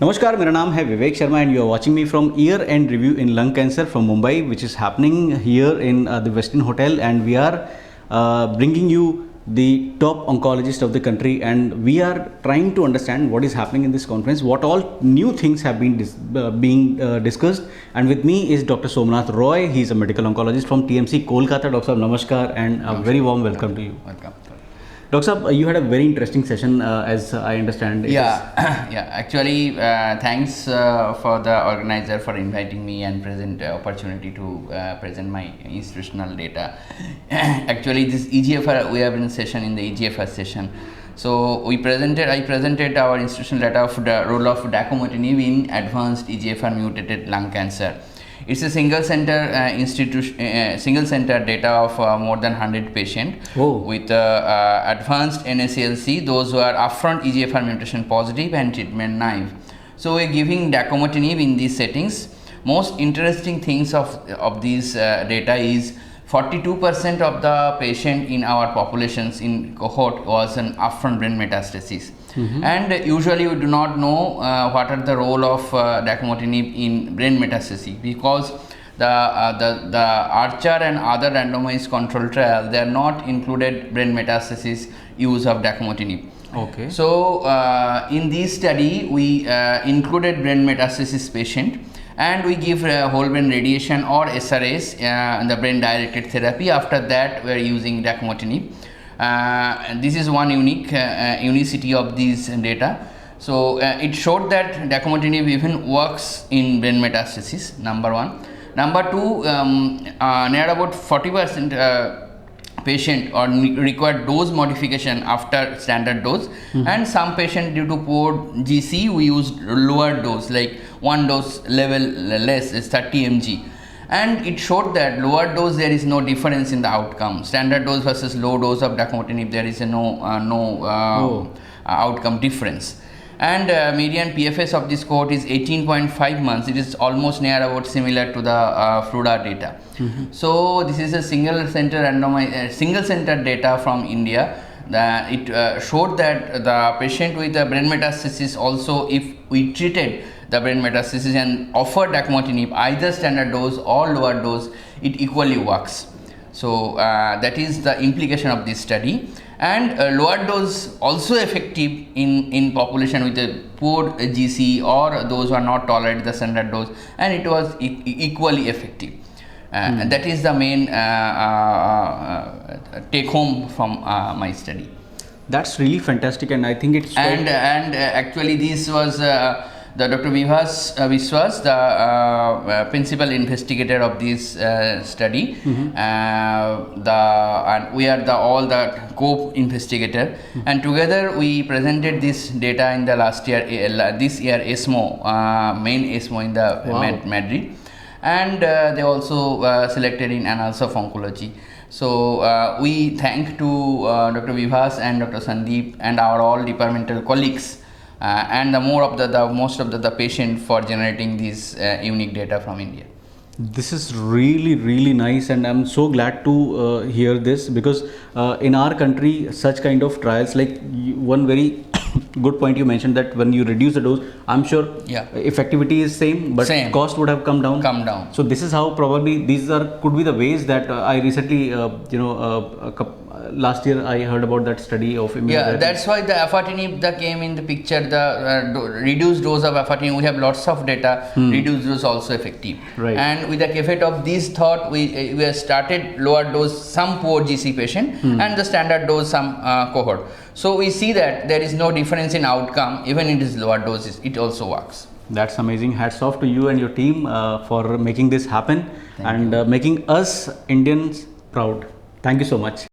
नमस्कार, मेरा नाम है Vivek Sharma and you are watching me from year end review in lung cancer from Mumbai which is happening here in the western hotel and we are bringing you the top oncologist of the country and we are trying to understand what is happening in this conference, what all new things have been being discussed. And with me is Dr. Somnath Roy. He is a medical oncologist from TMC Kolkata. Dr. Sahab, namaskar and a very warm welcome to you. Welcome. Dr. Sahab, you had a very interesting session as I understand. Actually, thanks for the organizer for inviting me and present opportunity to present my institutional data. Actually, this EGFR, we have been session in the EGFR session. So I presented our institutional data of the role of dacometinib in advanced EGFR mutated lung cancer. It's a single center single center data of more than 100 patients with advanced NSCLC, those who are upfront EGFR mutation positive and treatment naive. So we're giving dacometinib in these settings. Most interesting things of these data is 42% of the patient in our populations in cohort was an upfront brain metastasis. And usually we do not know what are the role of dacometinib in brain metastasis, because the Archer and other randomized control trial, they are not included brain metastasis use of dacometinib. Okay. So in this study we included brain metastasis patient and we give whole brain radiation or SRS, the brain directed therapy. After that we are using dacometinib. And this is one unicity of these data. So it showed that dacometinib even works in brain metastasis, number one. Number two, near about 40% patient or required dose modification after standard dose, and some patient due to poor GC we used lower dose, like one dose level less is 30 mg. And it showed that lower dose there is no difference in the outcome. Standard dose versus low dose of dacometinib, there is no outcome difference. And median PFS of this cohort is 18.5 months. It is almost near about similar to the FLUDA data. So this is a single center data from India. It showed that the patient with a brain metastasis also, if we treated the brain metastasis and offered dacometinib either standard dose or lower dose, it equally works. So that is the implication of this study. And lower dose also effective in population with a poor GC or those who are not tolerated the standard dose, and it was equally effective. And that is the main take home from my study. That's really fantastic, and I think it's and actually this was the Dr. Vishwas, the principal investigator of this study. And we are all the co-investigator, and together we presented this data in the this year ESMO, main ESMO in the Madrid, and they also selected in Annals of Oncology. So we thank to Dr. Vivas and Dr. Sandeep and our all departmental colleagues. And most of the patient for generating these unique data from India. This is really nice, and I'm so glad to hear this, because in our country such kind of trials, like one very good point you mentioned, that when you reduce the dose, I'm sure effectivity is same, but cost would have come down. So this is how probably could be the ways that I recently last year I heard about that study of immunotherapy. That's why the afatinib came in the picture. The reduced dose of afatinib, we have lots of data. Reduced dose also effective, right? And with the effect of this thought, we have started lower dose some poor GC patient and the standard dose some cohort. So we see that there is no difference in outcome even in this lower doses. It also works. That's amazing. Hats off to you and your team for making this happen. Thank you. Making us Indians proud. Thank you so much.